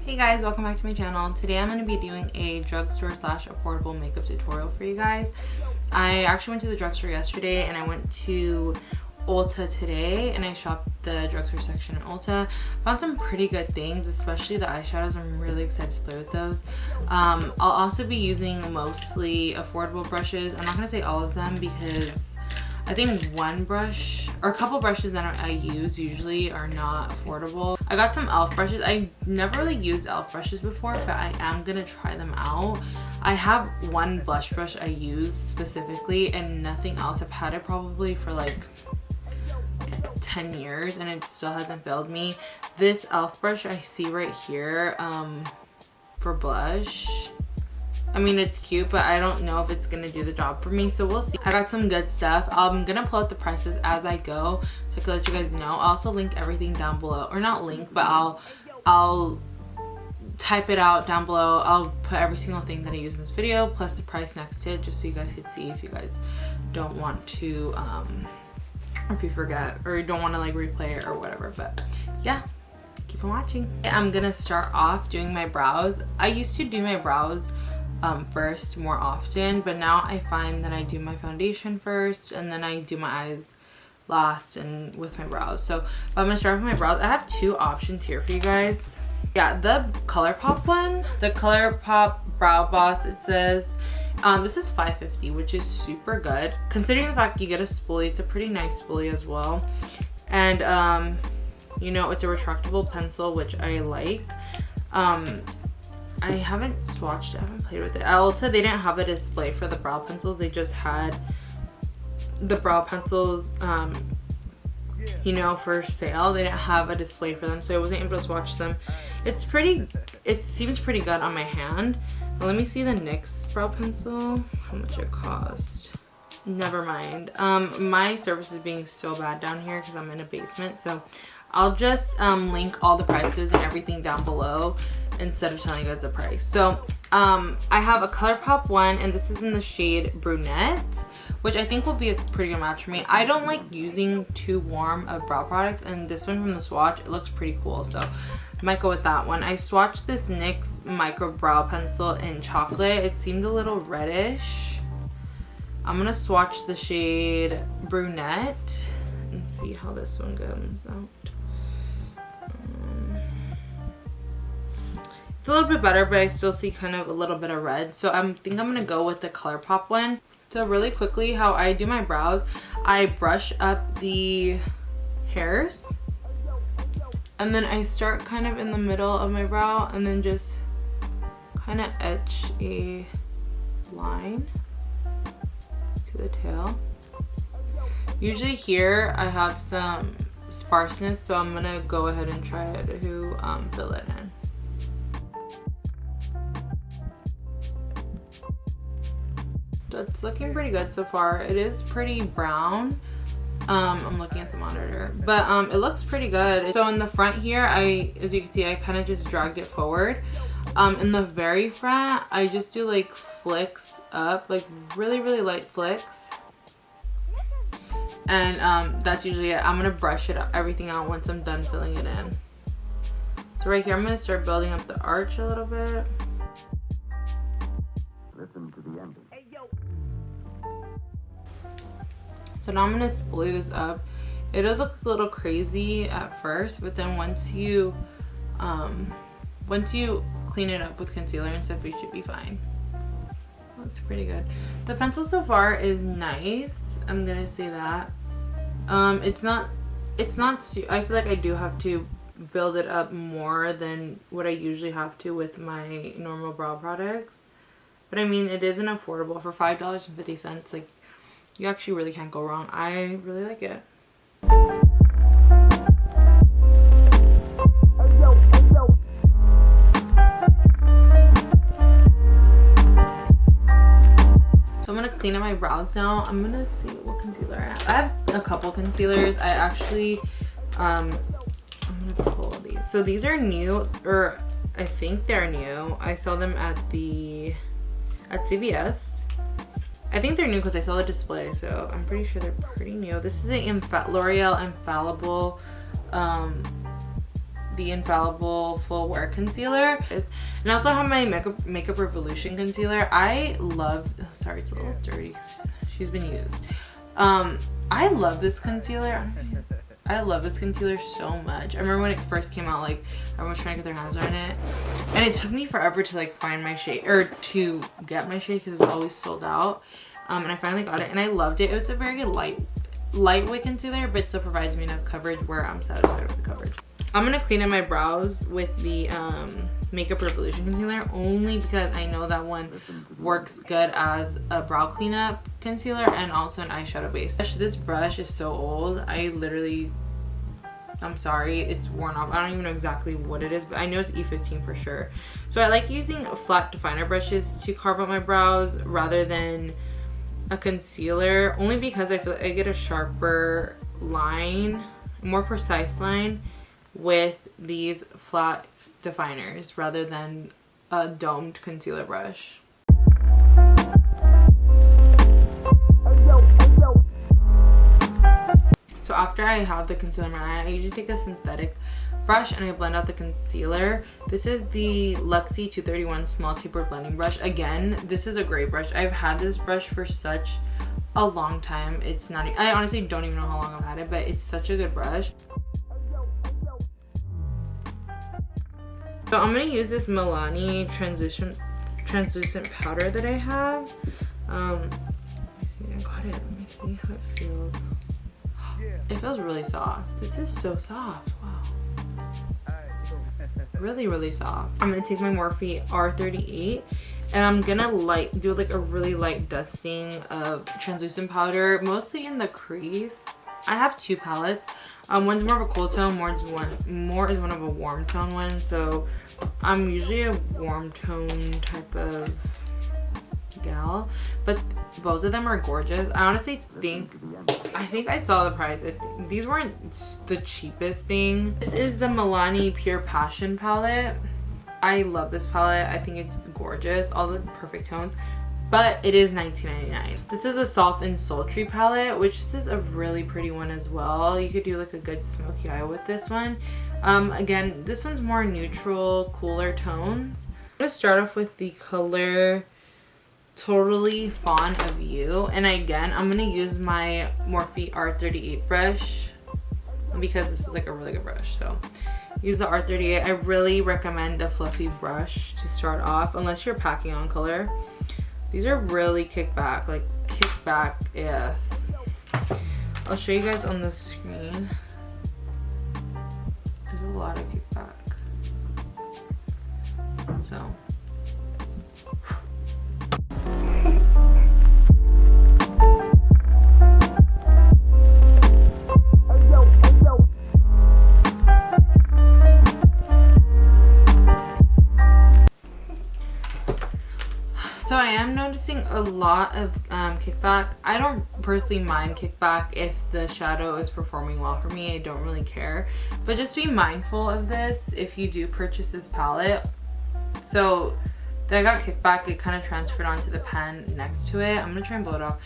Hey guys, welcome back to my channel. Today I'm going to be doing a drugstore slash affordable makeup tutorial for you guys. I actually went to the drugstore yesterday and I went to Ulta today and I shopped the drugstore section in Ulta. Found some pretty good things, especially the eyeshadows. I'm really excited to play with those. I'll also be using mostly affordable brushes. I'm not going to say all of them because I think one brush or a couple brushes that I use usually are not affordable. I got some e.l.f. brushes. I never really used e.l.f. brushes before, but I am gonna try them out. I have one blush brush I use specifically and nothing else. I've had it probably for like 10 years and it still hasn't failed me. This e.l.f. brush I see right here for blush, I mean, it's cute, but I don't know if it's gonna do the job for me, so we'll see. I got some good stuff. I'm gonna pull out the prices as I go so I can let you guys know. I'll also link everything down below, or not link, but I'll type it out down below. I'll put every single thing that I use in this video plus the price next to it, just so you guys can see if you guys don't want to or if you forget or you don't want to like replay it or whatever. But yeah, keep on watching. I'm gonna start off doing my brows. I used to do my brows first more often, but now I find that I do my foundation first and then I do my eyes last and with my brows. So I'm gonna start with my brows. I have two options here for you guys. Yeah, the Colourpop one, the Colourpop Brow Boss, it says this is $5.50, which is super good considering the fact you get a spoolie. It's a pretty nice spoolie as well, and you know, it's a retractable pencil, which I like. I haven't swatched it, I haven't played with it. At Ulta, they didn't have a display for the brow pencils. They just had the brow pencils, you know, for sale. They didn't have a display for them, so I wasn't able to swatch them. It seems pretty good on my hand. But let me see the NYX brow pencil, how much it cost. Never mind. My service is being so bad down here because I'm in a basement, so I'll just link all the prices and everything down below instead of telling you guys the price. So I have a Colourpop one, and this is in the shade Brunette, which I think will be a pretty good match for me. I don't like using too warm of brow products, and this one from the swatch, it looks pretty cool, so I might go with that one. I swatched this NYX micro brow pencil in chocolate. It seemed a little reddish. I'm gonna swatch the shade Brunette and see how this one comes out. It's a little bit better, but I still see kind of a little bit of red. So I think I'm going to go with the Colourpop one. So really quickly, how I do my brows, I brush up the hairs. And then I start kind of in the middle of my brow and then just kind of etch a line to the tail. Usually here I have some sparseness, so I'm going to go ahead and try to fill it in. It's looking pretty good so far. It is pretty brown. I'm looking at the monitor, but it looks pretty good. So in the front here, as you can see, I kind of just dragged it forward. In the very front, I just do like flicks up, like really light flicks, and that's usually it. I'm gonna brush it up, everything out once I'm done filling it in. So right here, I'm gonna start building up the arch a little bit. Listen to the ending. So now I'm gonna spoolie this up. It does look a little crazy at first, but then once you clean it up with concealer and stuff, you should be fine. Looks pretty good. The pencil so far is nice. I'm gonna say that. It's not. I feel like I do have to build it up more than what I usually have to with my normal brow products. But I mean, it isn't affordable for $5.50. Like, you actually really can't go wrong. I really like it. So I'm gonna clean up my brows now. I'm gonna see what concealer I have. I have a couple concealers. I actually, I'm gonna pull these. So these are new, or I think they're new. I saw them at CVS. I think they're new because I saw the display, so I'm pretty sure they're pretty new. This is the L'Oreal Infallible the Infallible Full Wear Concealer. And I also have my Makeup Revolution Concealer. I love, sorry, it's a little dirty. She's been used. I love this concealer. I love this concealer so much. I remember when it first came out, like, everyone was trying to get their hands on it. And it took me forever to, like, find my shade, or to get my shade, because it's always sold out. And I finally got it, and I loved it. It was a very lightweight concealer, but still provides me enough coverage where I'm satisfied with the coverage. I'm gonna clean up my brows with the Makeup Revolution concealer, only because I know that one works good as a brow cleanup concealer and also an eyeshadow base. This brush is so old. I'm sorry, it's worn off. I don't even know exactly what it is, but I know it's E15 for sure. So I like using flat definer brushes to carve out my brows rather than a concealer, only because I feel like I get a sharper line, more precise line with these flat definers rather than a domed concealer brush. So after I have the concealer in my eye, I usually take a synthetic brush and I blend out the concealer. This is the Luxie 231 small tapered blending brush. Again, this is a great brush. I've had this brush for such a long time. It's not, I honestly don't even know how long I've had it, but it's such a good brush. So I'm gonna use this Milani translucent powder that I have. Let me see, I got it. Let me see how it feels. It feels really soft. This is so soft. Wow. Really, really soft. I'm gonna take my Morphe R38 and I'm gonna do like a really light dusting of translucent powder, mostly in the crease. I have two palettes. One's more of a cool tone, more is one of a warm tone one. So I'm usually a warm tone type of gal, but both of them are gorgeous. I honestly think I saw the price. These weren't the cheapest thing. This is the Milani Pure Passion palette. I love this palette. I think it's gorgeous, all the perfect tones, but it is $19.99. This is a Soft and Sultry palette, which is a really pretty one as well. You could do like a good smoky eye with this one. Again, this one's more neutral, cooler tones. I'm gonna start off with the color Totally Fond of You, and again, I'm gonna use my Morphe R38 brush because this is like a really good brush. So use the R38. I really recommend a fluffy brush to start off, unless you're packing on color. These are really kickback, like kickback AF. I'll show you guys on the screen. There's a lot of kickback. So I am noticing a lot of kickback. I don't personally mind kickback if the shadow is performing well for me. I don't really care. But just be mindful of this if you do purchase this palette. So I got kickback. It kind of transferred onto the pan next to it. I'm going to try and blow it off.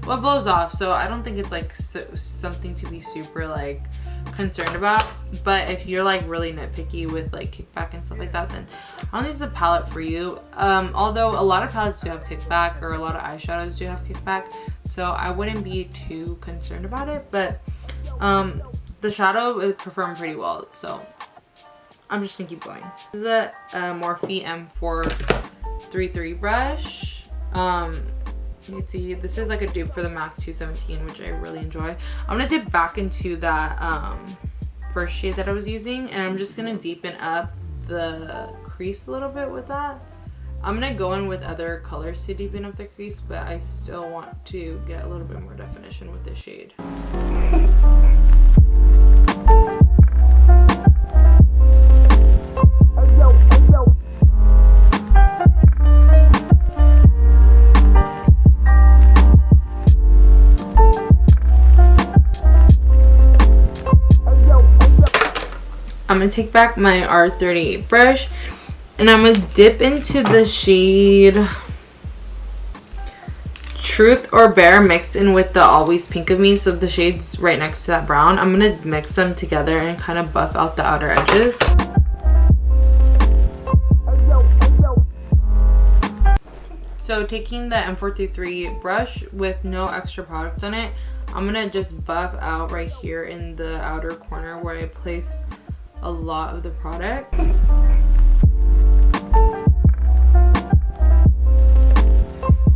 Well, it blows off, so I don't think it's like something to be super like concerned about. But if you're like really nitpicky with like kickback and stuff like that, then I don't think it's a palette for you. Although a lot of palettes do have kickback, or a lot of eyeshadows do have kickback, so I wouldn't be too concerned about it. But the shadow is performed pretty well, so I'm just gonna keep going. This is a Morphe M433 brush. You can see this is like a dupe for the MAC 217, which I really enjoy. I'm gonna dip back into that first shade that I was using, and I'm just gonna deepen up the crease a little bit with that. I'm gonna go in with other colors to deepen up the crease, but I still want to get a little bit more definition with this shade. I'm gonna take back my R38 brush and I'm gonna dip into the shade Truth or Bare mixed in with the Always Pink of Me, so the shades right next to that brown. I'm gonna mix them together and kind of buff out the outer edges. So taking the M433 brush with no extra product on it, I'm gonna just buff out right here in the outer corner where I placed a lot of the product.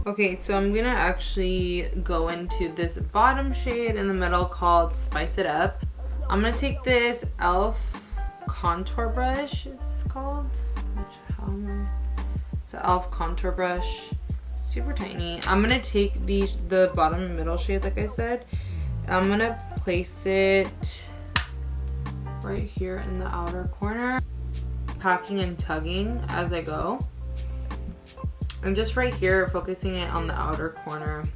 Okay, so I'm gonna actually go into this bottom shade in the middle called Spice It Up. I'm gonna take this e.l.f. contour brush, it's called. It's an e.l.f. contour brush, super tiny. I'm gonna take the bottom and middle shade like I said. I'm gonna place it right here in the outer corner, packing and tugging as I go. I'm just right here focusing it on the outer corner.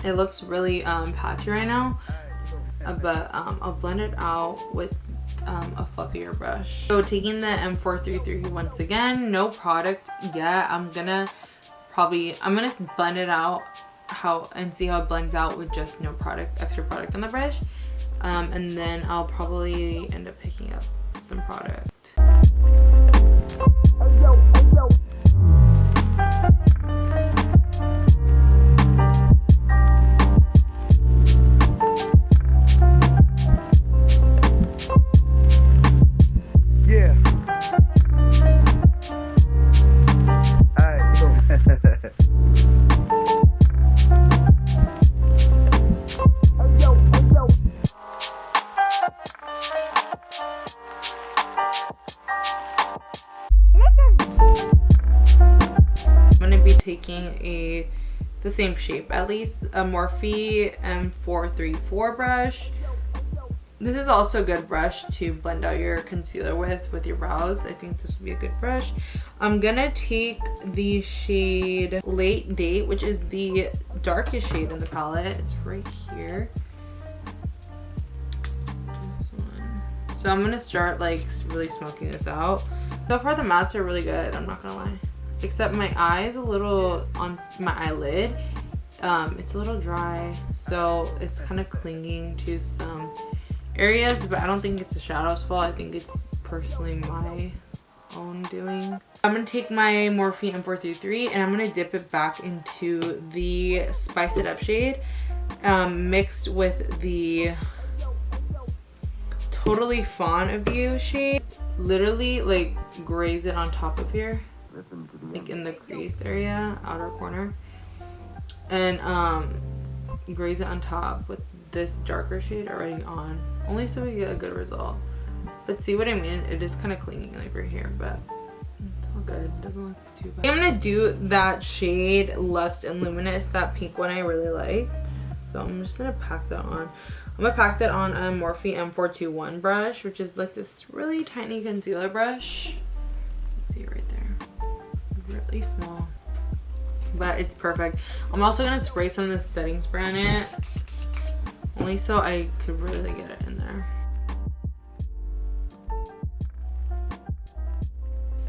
It looks really patchy right now, but I'll blend it out with a fluffier brush. So taking the M433 once again, no product yet. I'm gonna blend it out and see how it blends out with just no product, extra product on the brush, and then I'll probably end up picking up some product. Taking the same shape, at least a Morphe M434 brush. This is also a good brush to blend out your concealer with your brows. I think this would be a good brush. I'm gonna take the shade Late Date, which is the darkest shade in the palette. It's right here. This one. So I'm gonna start like really smoking this out. So far the mattes are really good, I'm not gonna lie. Except my eye is a little, on my eyelid, it's a little dry, so it's kind of clinging to some areas, but I don't think it's the shadow's fault. I think it's personally my own doing. I'm going to take my Morphe M433 and I'm going to dip it back into the Spice It Up shade, mixed with the Totally Fawn of You shade. Literally like graze it on top of here, like in the crease area, outer corner, and graze it on top with this darker shade already on, only so we get a good result. But see what I mean? It is kind of clinging like right here, but it's all good. It doesn't look too bad. I'm gonna do that shade Lust and Luminous, that pink one I really liked, so I'm just gonna pack that on. I'm gonna pack that on a Morphe M421 brush, which is like this really tiny concealer brush. Let's see right there, really small, but it's perfect. I'm also gonna spray some of the setting spray on it, only so I could really get it in there.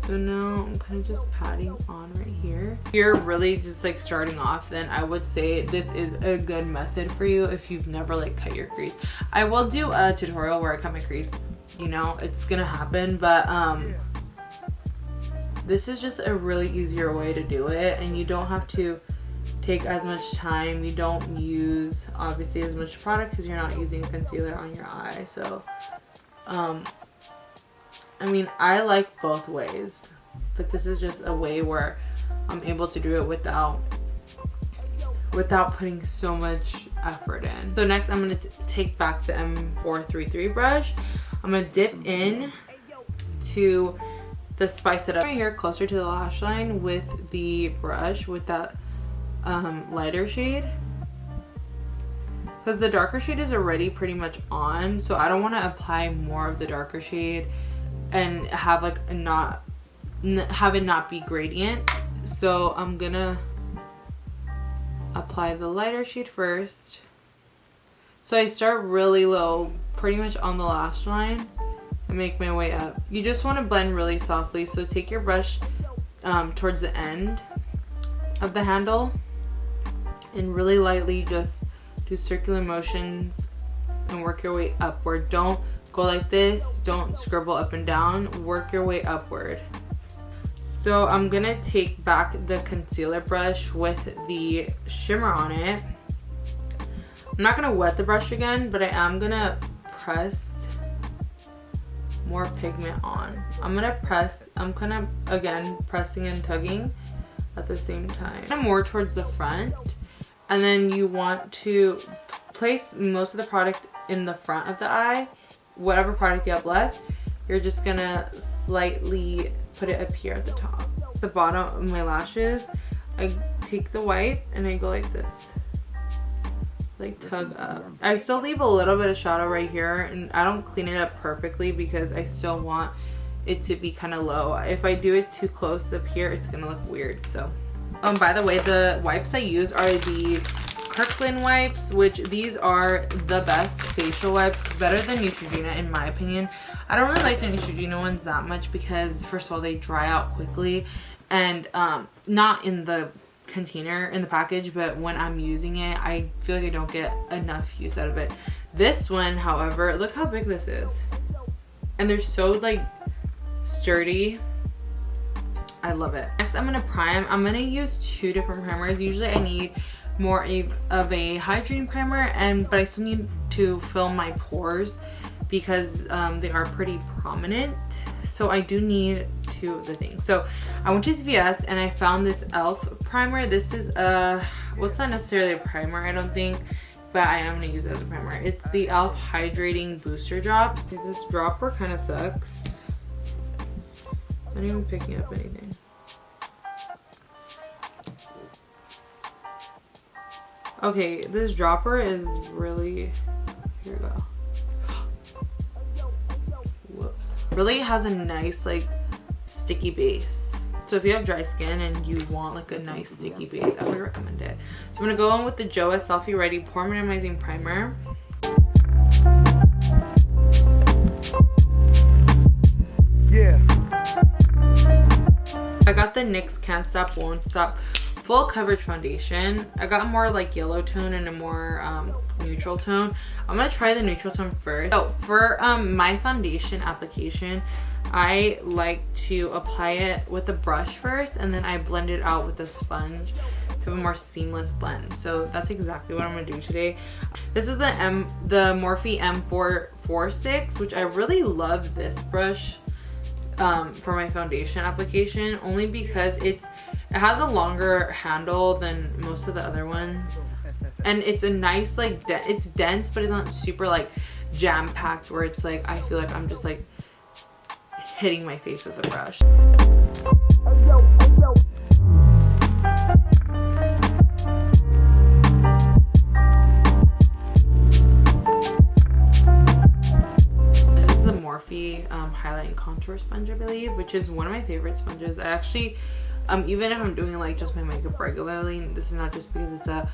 So now I'm kind of just patting on right here. If you're really just like starting off, then I would say this is a good method for you if you've never like cut your crease. I will do a tutorial where I cut my crease, you know, it's gonna happen, but this is just a really easier way to do it, and you don't have to take as much time. You don't use obviously as much product because you're not using concealer on your eye. So I mean, I like both ways, but this is just a way where I'm able to do it without putting so much effort in. So next I'm going to take back the M433 brush. I'm going to dip in to the Spice It Up right here closer to the lash line with the brush with that lighter shade, because the darker shade is already pretty much on, so I don't want to apply more of the darker shade and have like have it not be gradient. So I'm gonna apply the lighter shade first. So I start really low, pretty much on the lash line, and make my way up. You just want to blend really softly, so take your brush towards the end of the handle and really lightly just do circular motions and work your way upward. Don't go like this, don't scribble up and down, work your way upward. So I'm gonna take back the concealer brush with the shimmer on it. I'm not gonna wet the brush again, but I am gonna press more pigment on. I'm kind of again pressing and tugging at the same time. I'm more towards the front, and then you want to place most of the product in the front of the eye. Whatever product you have left, you're just gonna slightly put it up here at the top. The bottom of my lashes, I take the white and I go like this, like tug up. I still leave a little bit of shadow right here, and I don't clean it up perfectly because I still want it to be kind of low. If I do it too close up here, it's gonna look weird. So by the way, the wipes I use are the Kirkland wipes, which these are the best facial wipes, better than Neutrogena in my opinion. I don't really like the Neutrogena ones that much because first of all, they dry out quickly, and not in the container in the package, but when I'm using it, I feel like I don't get enough use out of it. This one, however, look how big this is, and they're so like sturdy. I love it. Next, I'm gonna prime. I'm gonna use 2 different primers. Usually I need more of a hydrating primer, but I still need to fill my pores because they are pretty prominent, so I do need 2 of the things. So I went to CVS and I found this e.l.f. primer. This is well, it's not necessarily a primer, I don't think, but I am gonna use it as a primer. It's the e.l.f. hydrating booster drops. This dropper kind of sucks. It's not even picking up anything. Okay, this dropper is really, here we go. Whoops. Really has a nice like sticky base. So if you have dry skin and you want like a nice sticky base, I would recommend it. So I'm gonna go in with the JOAH Selfie Ready Pore Minimizing Primer. Yeah. I got the NYX Can't Stop Won't Stop full coverage foundation. I got a more like yellow tone and a more neutral tone. I'm gonna try the neutral tone first. So for my foundation application, I like to apply it with a brush first, and then I blend it out with a sponge to have a more seamless blend. So that's exactly what I'm gonna do today. This is the Morphe M446, which I really love this brush for my foundation application, only because it has a longer handle than most of the other ones, and it's a nice like it's dense, but it's not super like jam-packed where it's like I feel like I'm just like hitting my face with a brush. This is the Morphe highlight and contour sponge, I believe, which is one of my favorite sponges. I actually even if I'm doing like just my makeup regularly, this is not just because it's a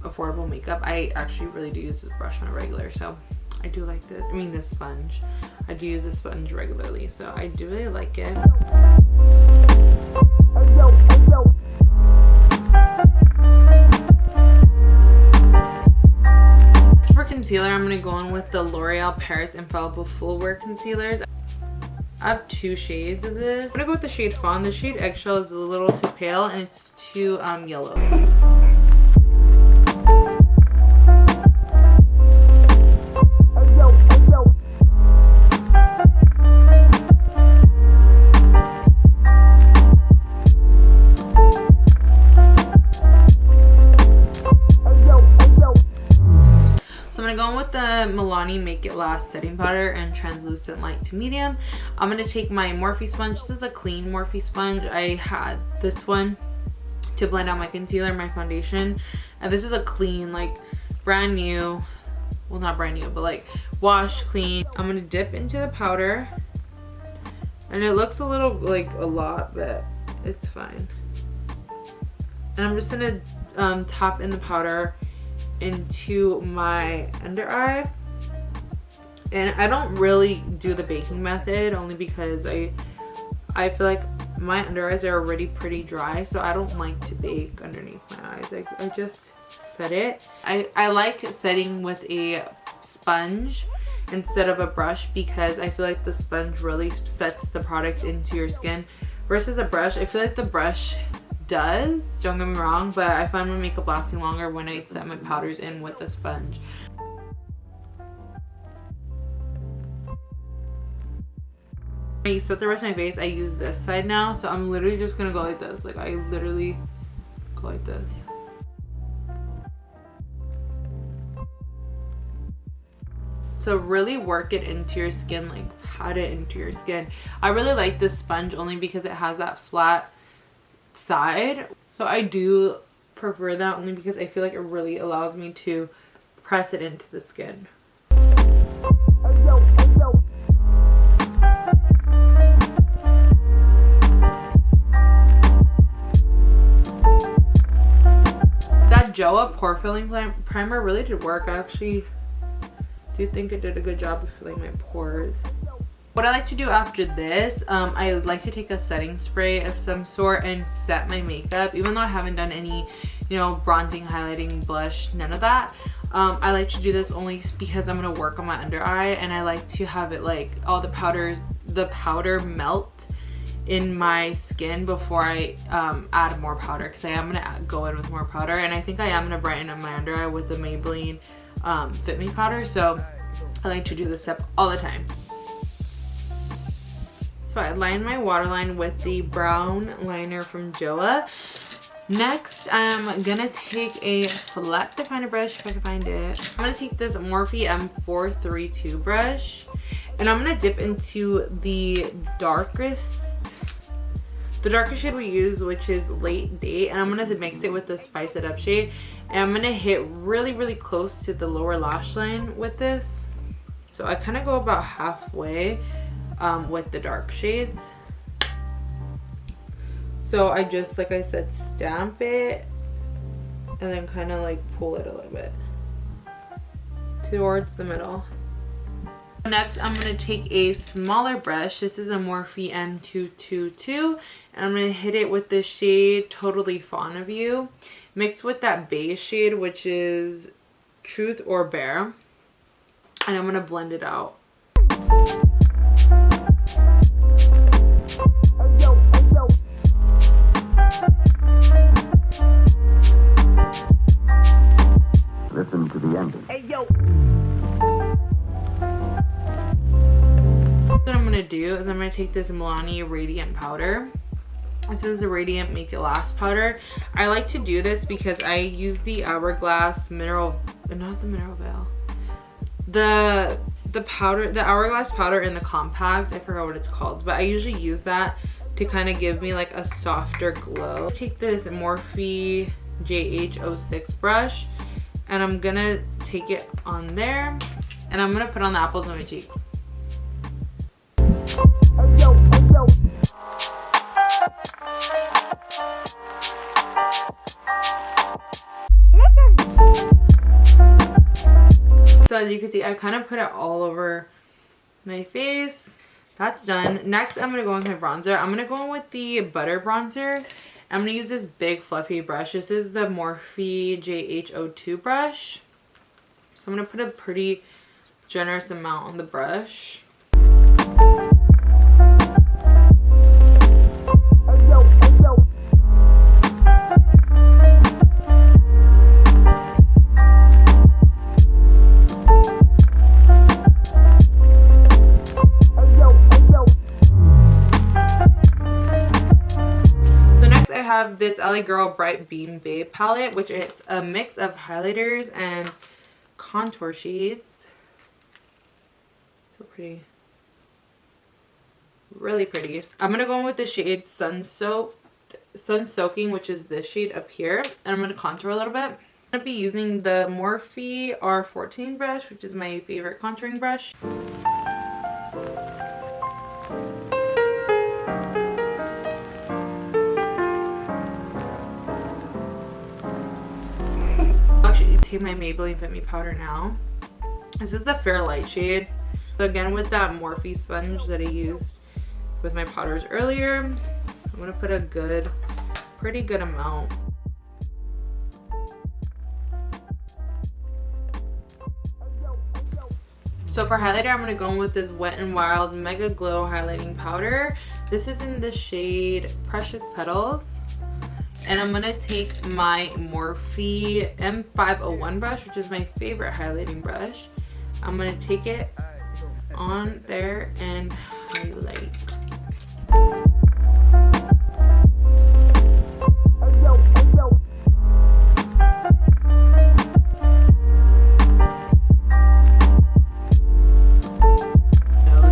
affordable makeup, I actually really do use this brush on a regular. So I do like this, I mean this sponge, I do use this sponge regularly, so I do really like it. As for concealer, I'm going to go in with the L'Oreal Paris Infallible Full Wear Concealers. I have 2 shades of this. I'm gonna go with the shade Fawn. The shade Eggshell is a little too pale and it's too yellow. So I'm gonna go in with the Milani Make It Last setting powder and translucent light to medium. I'm gonna take my Morphe sponge. This is a clean Morphe sponge. I had this one to blend out my concealer and my foundation, and this is a clean, like brand new, well not brand new, but like wash clean. I'm gonna dip into the powder, and it looks a little like a lot, but it's fine. And I'm just gonna top in the powder into my under eye, and I don't really do the baking method only because I feel like my under eyes are already pretty dry, so I don't like to bake underneath my eyes. I just set it. I like setting with a sponge instead of a brush because I feel like the sponge really sets the product into your skin versus a brush. I feel like the brush does, don't get me wrong, but I find my makeup lasting longer when I set my powders in with a sponge. When I set the rest of my face, I use this side now, so I'm literally just gonna go like this. Like, I literally go like this. So really work it into your skin, like pat it into your skin. I really like this sponge only because it has that flat side. So I do prefer that only because I feel like it really allows me to press it into the skin. That JOAH pore filling primer really did work. I actually do think it did a good job of filling my pores. What I like to do after this, I like to take a setting spray of some sort and set my makeup, even though I haven't done any, you know, bronzing, highlighting, blush, none of that. I like to do this only because I'm gonna work on my under eye, and I like to have it like all the powder melt in my skin before I add more powder, because I am gonna go in with more powder, and I think I am gonna brighten up my under eye with the Maybelline Fit Me powder. So I like to do this step all the time. So I line my waterline with the brown liner from JOAH. Next, I'm gonna take a flat definer brush, if I can find it. I'm gonna take this Morphe M432 brush, and I'm gonna dip into the darkest shade we use, which is Late Date, and I'm gonna mix it with the Spice It Up shade, and I'm gonna hit really close to the lower lash line with this. So I kind of go about halfway with the dark shades. So I just, like I said, stamp it and then kind of like pull it a little bit towards the middle. Next, I'm going to take a smaller brush. This is a Morphe M222, and I'm going to hit it with the shade Totally Fond of You, mixed with that beige shade, which is Truth or Bare, and I'm going to blend it out. Listen to the ending. Hey, yo! What I'm gonna do is I'm gonna take this Milani Radiant powder. This is the Radiant Make It Last powder. I like to do this because I use the Hourglass Mineral, not the Mineral Veil, the powder, the Hourglass powder in the compact. I forgot what it's called, but I usually use that to kind of give me like a softer glow. Take this Morphe JH06 brush, and I'm gonna take it on there, and I'm gonna put on the apples on my cheeks. So as you can see, I kind of put it all over my face. That's done. Next, I'm gonna go in with my bronzer. I'm gonna go in with the Butter Bronzer. I'm gonna use this big fluffy brush. This is the Morphe JH02 brush. So I'm gonna put a pretty generous amount on the brush. Have this LA Girl Bright Beam Babe palette, which is a mix of highlighters and contour shades. So pretty, really pretty. I'm gonna go in with the shade Sun Soaking, which is this shade up here, and I'm gonna contour a little bit. I'm gonna be using the Morphe R14 brush, which is my favorite contouring brush. Take my Maybelline Fit Me powder now. This is the Fair Light shade. So again, with that Morphe sponge that I used with my powders earlier, I'm I'm gonna put a pretty good amount. So for highlighter, I'm going to go in with this Wet n Wild MegaGlo highlighting powder. This is in the shade Precious Petals. And I'm going to take my Morphe M501 brush, which is my favorite highlighting brush. I'm going to take it on there and highlight.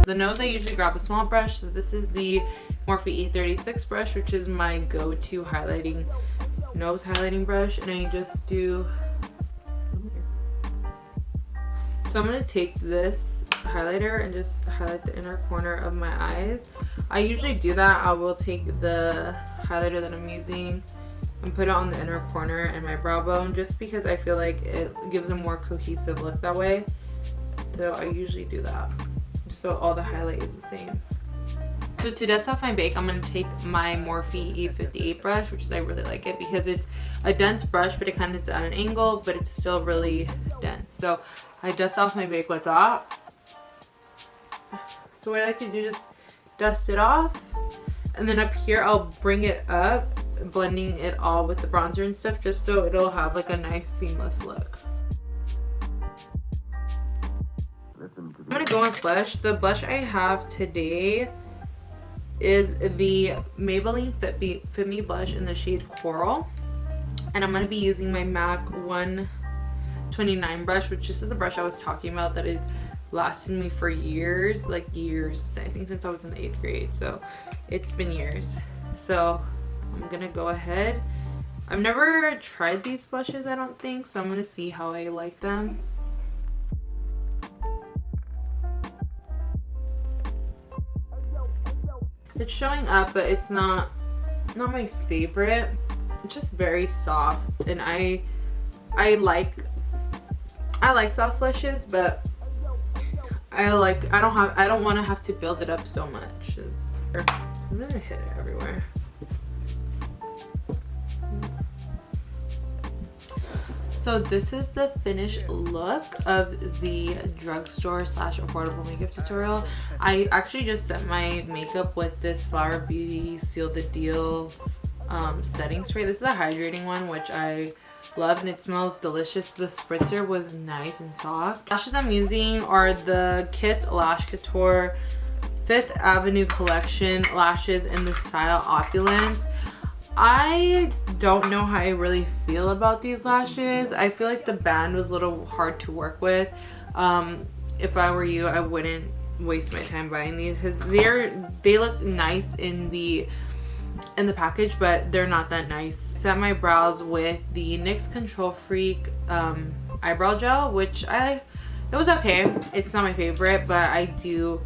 The nose, I usually grab a small brush, so this is the Morphe E36 brush, which is my go-to highlighting nose highlighting brush, and I just do. So I'm gonna take this highlighter and just highlight the inner corner of my eyes. I usually do that. I will take the highlighter that I'm using and put it on the inner corner and my brow bone, just because I feel like it gives a more cohesive look that way. So I usually do that, so all the highlight is the same. So to dust off my bake, I'm going to take my Morphe E58 brush, which is, I really like it because it's a dense brush, but it kind of is at an angle, but it's still really dense. So I dust off my bake with that. So what I like to do is just dust it off, and then up here I'll bring it up, blending it all with the bronzer and stuff, just so it'll have like a nice seamless look. I'm gonna go with blush. The blush I have today is the Maybelline Fit Me blush in the shade Coral, and I'm gonna be using my MAC 129 brush, which is the brush I was talking about that it lasted me for years, like years, I think since I was in the 8th grade, so it's been years. So I'm gonna go ahead. I've never tried these blushes, I don't think, so I'm gonna see how I like them. It's showing up, but it's not my favorite. It's just very soft, and I like soft blushes, but I don't want to have to build it up so much. I'm gonna hit it everywhere. So this is the finished look of the drugstore / affordable makeup tutorial. I actually just set my makeup with this Flower Beauty Seal the Deal setting spray. This is a hydrating one, which I love, and it smells delicious. The spritzer was nice and soft. Lashes I'm using are the Kiss Lash Couture 5th Avenue Collection lashes in the style Opulence. I don't know how I really feel about these lashes. I feel like the band was a little hard to work with. If I were you, I wouldn't waste my time buying these because they look nice in the package, but they're not that nice. Set my brows with the NYX Control Freak eyebrow gel, which it was okay. It's not my favorite, but I do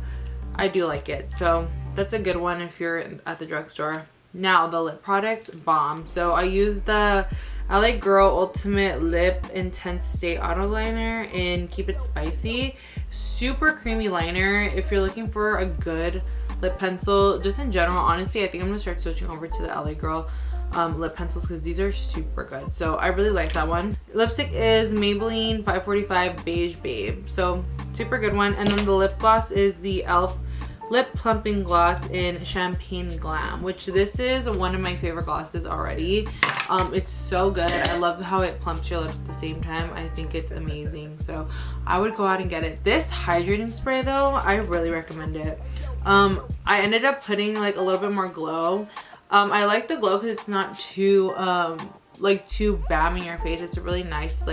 like it. So that's a good one if you're at the drugstore. Now the lip products, bomb. So I use the LA Girl Ultimate Lip Intense Stay Auto Liner in Keep It Spicy. Super creamy liner. If you're looking for a good lip pencil, just in general, honestly, I think I'm gonna start switching over to the LA Girl lip pencils because these are super good. So I really like that one. Lipstick is Maybelline 545 Beige Babe. So super good one. And then the lip gloss is the e.l.f. Lip Plumping Gloss in Champagne Glam, which this is one of my favorite glosses already. It's so good. I love how it plumps your lips at the same time. I think it's amazing. So I would go out and get it. This hydrating spray though, I really recommend it. I ended up putting like a little bit more glow. I like the glow because it's not too like too bam in your face. It's a really nice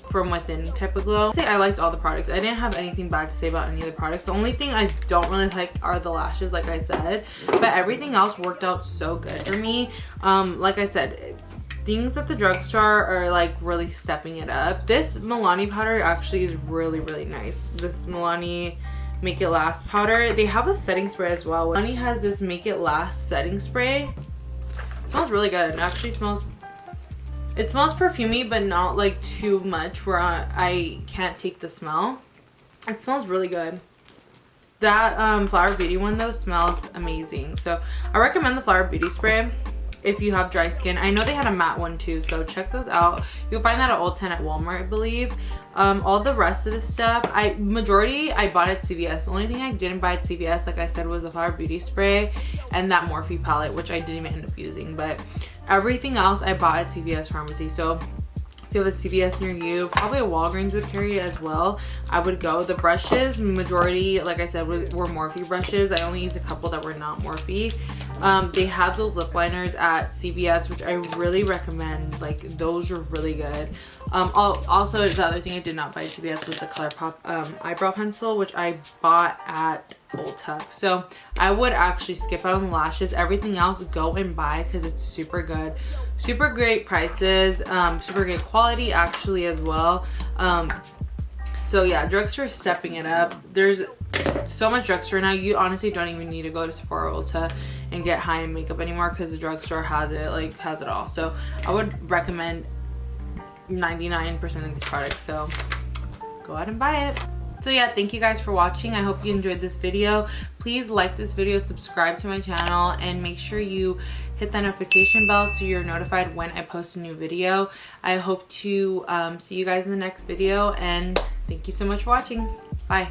from within type of glow. I liked all the products. I didn't have anything bad to say about any of the products. The only thing I don't really like are the lashes, like I said, but everything else worked out so good for me. Like I said, things at the drugstore are like really stepping it up. This Milani powder actually is really, really nice. This Milani Make It Last powder. They have a setting spray as well. Milani has this Make It Last setting spray. It smells really good. It actually smells perfumey, but not like too much where I can't take the smell. It smells really good. That Flower Beauty one though smells amazing. So I recommend the Flower Beauty spray if you have dry skin. I know they had a matte one too, so check those out. You'll find that at Ulta and at Walmart, I believe. All the rest of the stuff, majority I bought at CVS. The only thing I didn't buy at CVS, like I said, was the Flower Beauty spray and that Morphe palette, which I didn't even end up using. But everything else I bought at CVS Pharmacy. So if you have a CVS near you, probably a Walgreens would carry it as well. I would go. The brushes, majority, like I said, were Morphe brushes. I only used a couple that were not Morphe. They have those lip liners at CVS, which I really recommend. Like, those are really good. Also, the other thing I did not buy at CVS was the Colourpop eyebrow pencil, which I bought at Ulta. So I would actually skip out on the lashes. Everything else, go and buy because it's super good. Super great prices, super great quality actually as well. So yeah, Drugstore is stepping it up. There's so much Drugstore now. You honestly don't even need to go to Sephora or Ulta and get high-end makeup anymore because the Drugstore has it, like, has it all. So I would recommend 99% of these products, so go out and buy it. So yeah, thank you guys for watching. I hope you enjoyed this video. Please like this video, subscribe to my channel, and make sure you hit that notification bell so you're notified when I post a new video. I hope to see you guys in the next video, and thank you so much for watching. Bye.